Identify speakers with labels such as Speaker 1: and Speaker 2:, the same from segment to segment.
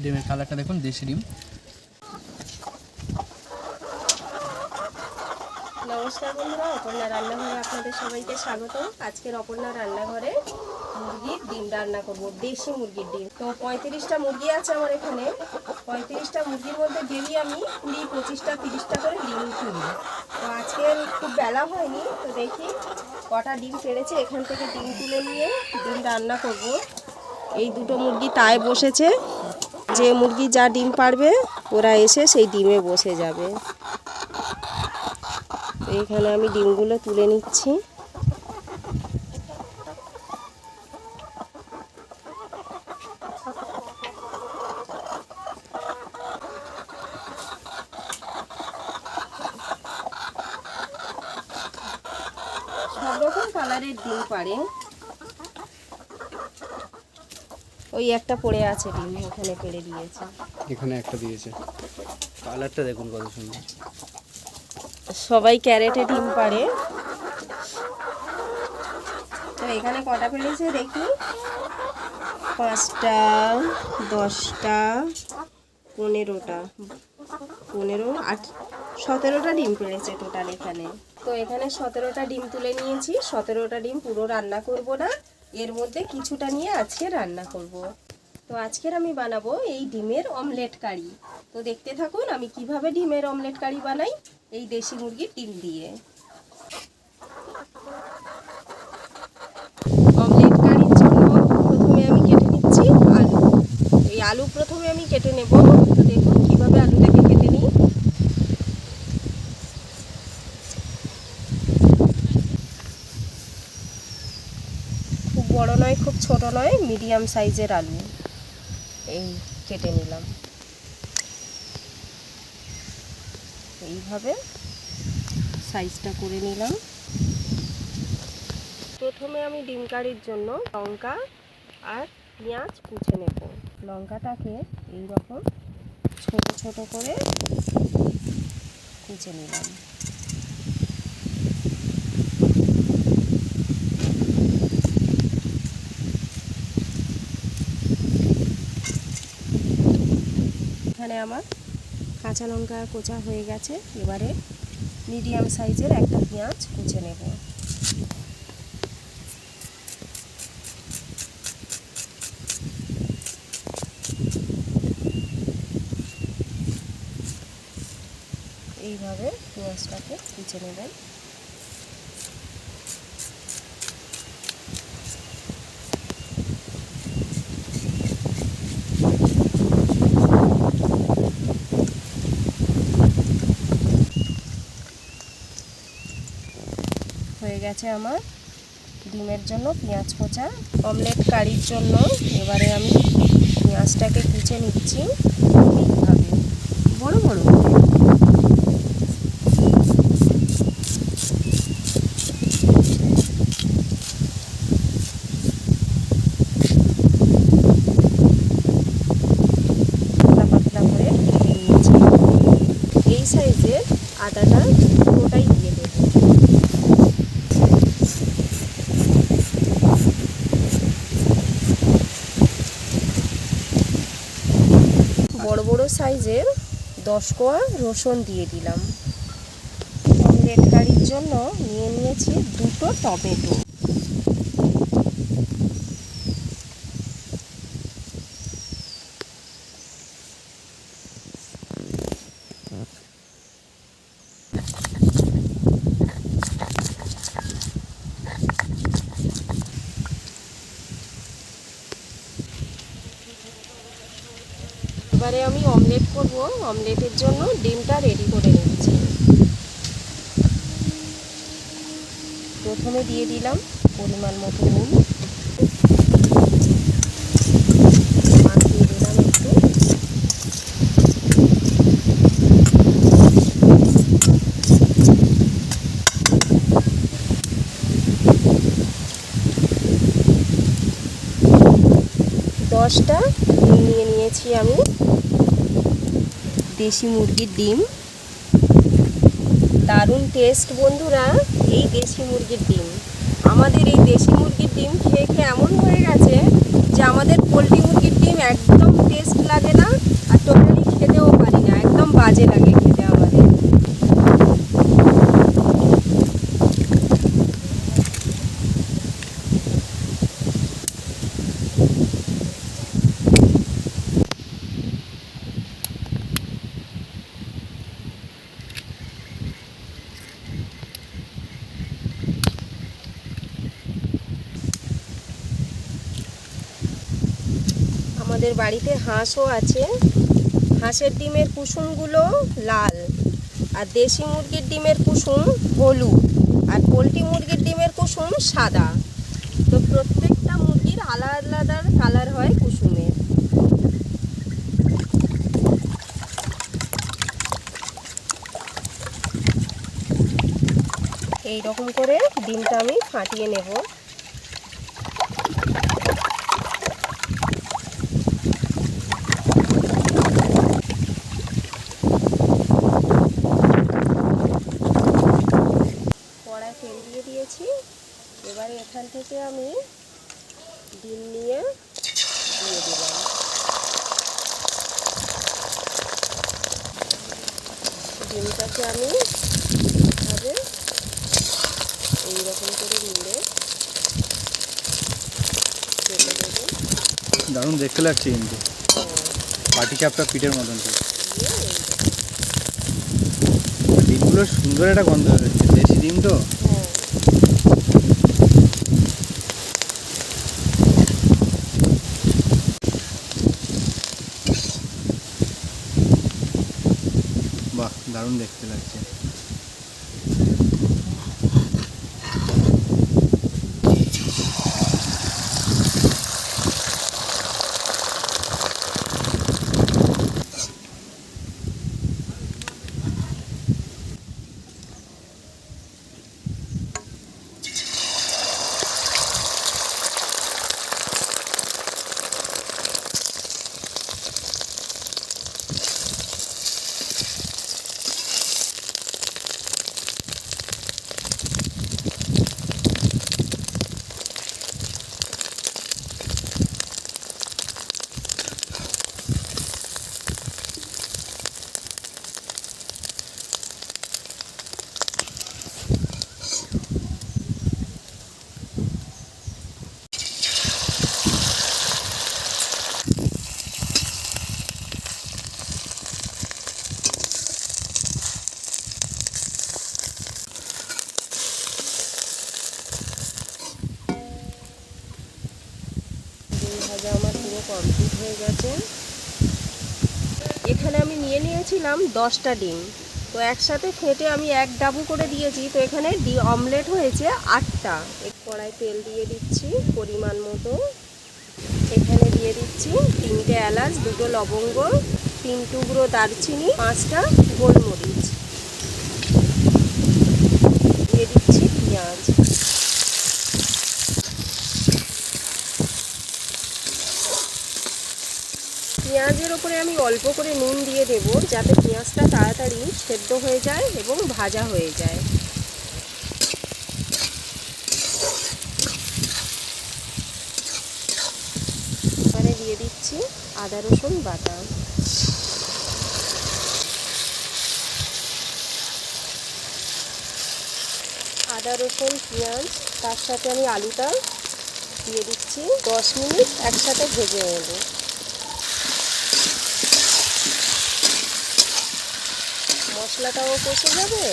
Speaker 1: ডিমের কালারটা দেখুন, দেশি ডিম।
Speaker 2: নমস্কার বন্ধুরা, অপর্ণা রান্নাঘরে আপনাদের সবাইকে স্বাগত। আজকের অপর্ণা রান্নাঘরে মুরগির ডিম রান্না করব, দেশি মুরগির ডিম। তো 35টা মুরগি আছে আমার এখানে। 35টা মুরগির মধ্যে ডেলি আমি 20, 25টা, 30টা করে ডিম তুলি। তো আজকে খুব বেলা হয়নি, তো দেখি কটা ডিম পেড়েছে। এখান থেকে ডিম তুলে নিয়ে ডিম রান্না করব। এই দুটো মুরগি তাই বসেছে, যে মুরগি যা ডিম পারবে ওরা এসে সেই ডিমে বসে যাবে। এইখানে আমি ডিমগুলো তুলে নিচ্ছি। সব রকম কালারের ডিম পারে। ওই একটা পড়ে আছে ডিম, ওখানে পেড়ে দিয়েছে।
Speaker 1: এখানে একটা দিয়েছে, কালারটা দেখুন কত সুন্দর।
Speaker 2: সবাই ক্যারেটে ডিম পারে। তো এখানে কটা পেড়েছে দেখি। 5টা, 10টা, 15টা, 15, 8, 17টা ডিম পেড়েছে টোটাল এখানে। তো এখানে 17টা ডিম তুলে নিয়েছি। 17টা ডিম পুরো রান্না করব না, এর মধ্যে কিছুটা নিয়ে আজকে রান্না করব। তো আজকের আমি বানাবো এই ডিমের অমলেট কারি। তো দেখতে থাকুন আমি কিভাবে ডিমের অমলেট কারি বানাই এই দেশি মুরগির ডিম দিয়ে। অমলেট কারির জন্য প্রথমে আমি কেটে নিচ্ছি আলু। এই আলু প্রথমে আমি কেটে নেব। তো দেখুন কিভাবে আলুটাকে কেটে নিই। খুব বড় নয়, খুব ছোট নয়, মিডিয়াম সাইজের আলু এই কেটে নিলাম। এইভাবে সাইজটা করে নিলাম। প্রথমে আমি ডিম কারির জন্য লঙ্কা আর পেঁয়াজ কুচে নেব। লঙ্কাটাকে এইরকম ছোট ছোট করে কুচে নিলাম। এখানে আমার কাঁচা লঙ্কা কোচা হয়ে গেছে। এবারে মিডিয়াম সাইজের একটা পেঁয়াজ কুচে নেব। এইভাবে পেঁয়াজটাকে কুচে নেবেন। হয়ে গেছে আমার ডিমের জন্য পেঁয়াজ কোচা। অমলেট কারির জন্য এবারে আমি পেঁয়াজটাকে কুচে নিচ্ছি এইভাবে বড় বড় করে। পাতলা করে কেটে নিয়েছি। এই সাইজের আদাটা পুরোটাই দিয়ে দেব। বড় বড় সাইজের 10 কোয়া রসুন দিয়ে দিলাম। অমলেট কারির জন্য নিয়ে নিয়েছি 2টো টমেটো। এবারে আমি অমলেট করব। অমলেটের জন্য ডিমটা রেডি করে নিচ্ছি। প্রথমে দিয়ে দিলাম পরিমাণ মতো নুন, দিয়ে দিলাম একটু। দশটা ডিম নিয়ে নিয়েছি আমি, দেশি মুরগির ডিম। দারুণ টেস্ট বন্ধুরা এই দেশি মুরগির ডিম। আমাদের এই দেশি মুরগির ডিম খেয়ে খেয়ে এমন হয়ে গেছে যে আমাদের পোলট্রি মুরগির ডিম একদম টেস্ট লাগে না, আর টোটালি খেতেও পারি না, একদম বাজে লাগে খেতে আমাদের। আমাদের বাড়িতে হাঁসও আছে। হাঁসের ডিমের কুসুমগুলো লাল, আর দেশি মুরগির ডিমের কুসুম হলুদ, আর পোলট্রি মুরগির ডিমের কুসুম সাদা। তো প্রত্যেকটা মুরগির আলাদা আলাদা কালার হয় কুসুমের। এই রকম করে ডিমটা আমি ফাটিয়ে নেব। তেল দিয়ে দিয়েছি, এবারে এখান থেকে আমি ডিম নিয়ে দিয়ে দিলাম। ডিমটাকে আমি এইভাবে এইরকম করে নিয়ে ঢেকে দেবো।
Speaker 1: দারুণ দেখতে লাগছে কিন্তু, পাটিসাপটা পিঠের মতন। ডিমগুলো সুন্দর একটা গন্ধ হচ্ছে, দেশি ডিম তো। বাহ, দারুণ দেখতে লাগছে। ভাজা আমার পুরো কমপ্লিট হয়ে গেছে। এখানে আমি নিয়ে নিয়েছিলাম 10টা ডিম, তো একসাথে ফেটে আমি এক ডাবু করে দিয়েছি, তো এখানে অমলেট হয়েছে 8টা। এক কড়াই তেল দিয়ে দিচ্ছি পরিমাণ মতো। এখানে দিয়ে দিচ্ছি 3টে এলাচ, 2টো লবঙ্গ, 3 টুকরো দারচিনি, 5টা গোলমরিচ। দিয়ে দিচ্ছি পেঁয়াজ। পেঁয়াজের ওপরে আমি অল্প করে নুন দিয়ে দেব, যাতে পেঁয়াজটা তাড়াতাড়ি সেদ্ধ হয়ে যায় এবং ভাজা হয়ে যায়। এবারে দিয়ে দিচ্ছি আদা রসুন বাটা। আদা রসুন পেঁয়াজ, তার সাথে আমি আলুটা দিয়ে দিচ্ছি। 10 মিনিট একসাথে ভেজে নেব। মশলাটাও কষে যাবে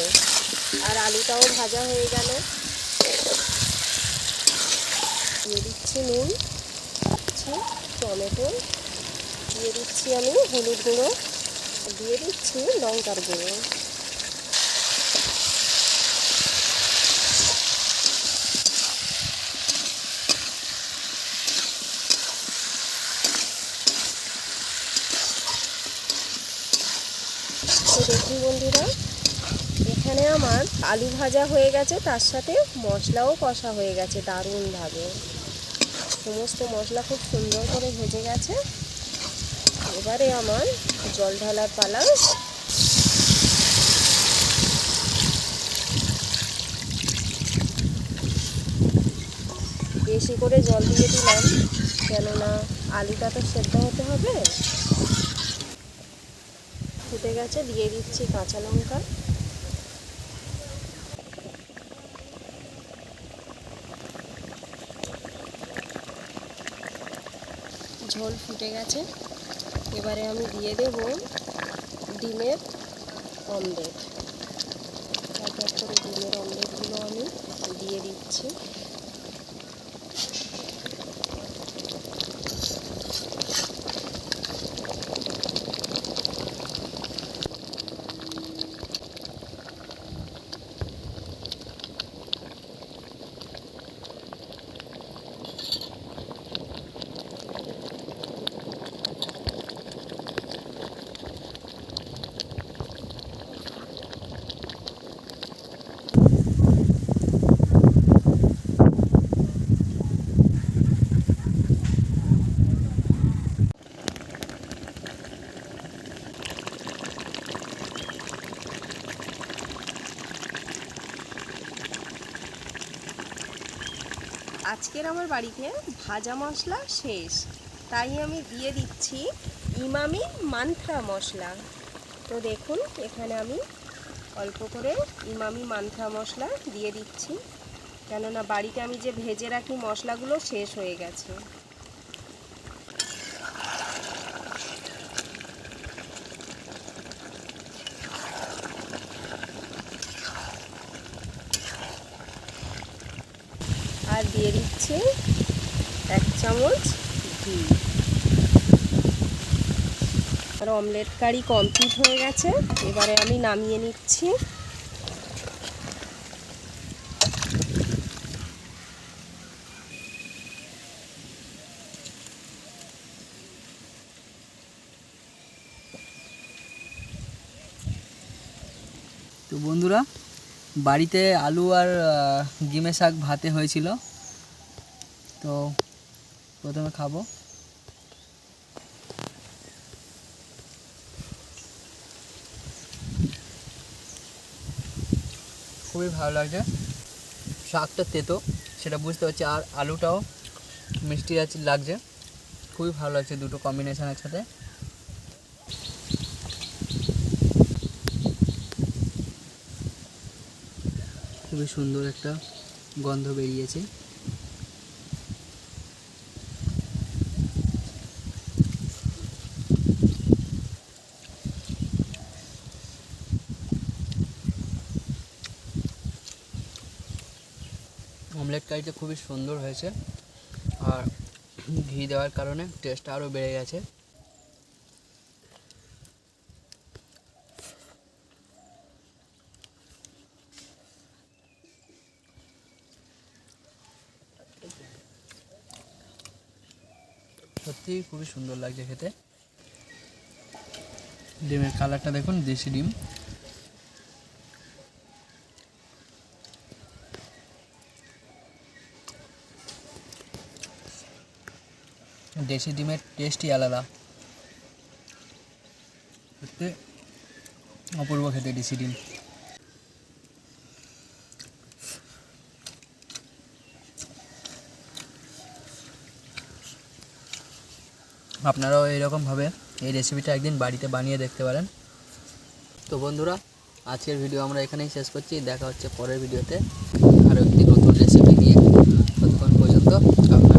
Speaker 1: আর আলুটাও ভাজা হয়ে গেল। দিয়ে দিচ্ছি নুন, দিচ্ছি টমেটো, দিয়ে দিচ্ছি আমি হলুদ গুঁড়ো, দিয়ে দিচ্ছি লঙ্কার গুঁড়ো। তো দেখুন বন্ধুরা, এখানে আমার আলু ভাজা হয়ে গেছে, তার সাথে মশলাও কষা হয়ে গেছে দারুণভাবে। সমস্ত মশলা খুব সুন্দর করে ভেজে গেছে। এবারে আমার জল ঢালার পালা। বেশি করে জল দিয়ে দিলাম, কেননা আলুটা তো সেদ্ধ হতে হবে। ফুটে গেছে, দিয়ে দিচ্ছি কাঁচা লঙ্কা। ঝোল ফুটে গেছে, এবারে আমি দিয়ে দেব ডিমের অমলেট। এক এক করে ডিমের অমলেটগুলো আমি দিয়ে দিচ্ছি। আজকের আমার বাড়িতে ভাজা মশলা শেষ, তাই আমি দিয়ে দিচ্ছি ইমামি মান্থ্রা মশলা। তো দেখুন এখানে আমি অল্প করে ইমামি মান্থ্রা মশলা দিয়ে দিচ্ছি, কেননা বাড়িতে আমি যে ভেজে রাখি মশলাগুলো শেষ হয়ে গেছে। আর দিয়ে দিচ্ছি 1 চামচ ঘি। আর অমলেট কারি কমপ্লিট হয়ে গেছে, এবারে আমি নামিয়ে নিচ্ছি।
Speaker 3: তো বন্ধুরা, বাড়িতে আলু আর ডিমের শাক ভাতে হয়েছিল, তো প্রথমে খাবো। খুবই ভালো লাগছে, শাকটা তেতো সেটা বুঝতে পারছি, আর আলুটাও মিষ্টি লাগছে, খুবই ভালো লাগছে দুটো কম্বিনেশন একসাথে। খুবই সুন্দর একটা গন্ধ বেরিয়েছে। অমলেট কারিটা খুবই সুন্দর হয়েছে, আর ঘি দেওয়ার কারণে টেস্টটা আরও বেড়ে গেছে। সত্যিই খুবই সুন্দর লাগছে খেতে। ডিমের কালারটা দেখুন, দেশি ডিম। দেশি ডিমের টেস্টই আলাদা, সত্যি অপূর্ব খেতে দেশি ডিম। আপনারাও এইরকমভাবে এই রেসিপিটা একদিন বাড়িতে বানিয়ে দেখতে পারেন। তো বন্ধুরা, আজকের ভিডিও আমরা এখানেই শেষ করছি। দেখা হচ্ছে পরের ভিডিওতে আরও একটি নতুন রেসিপি নিয়ে। ততক্ষণ পর্যন্ত আপনারা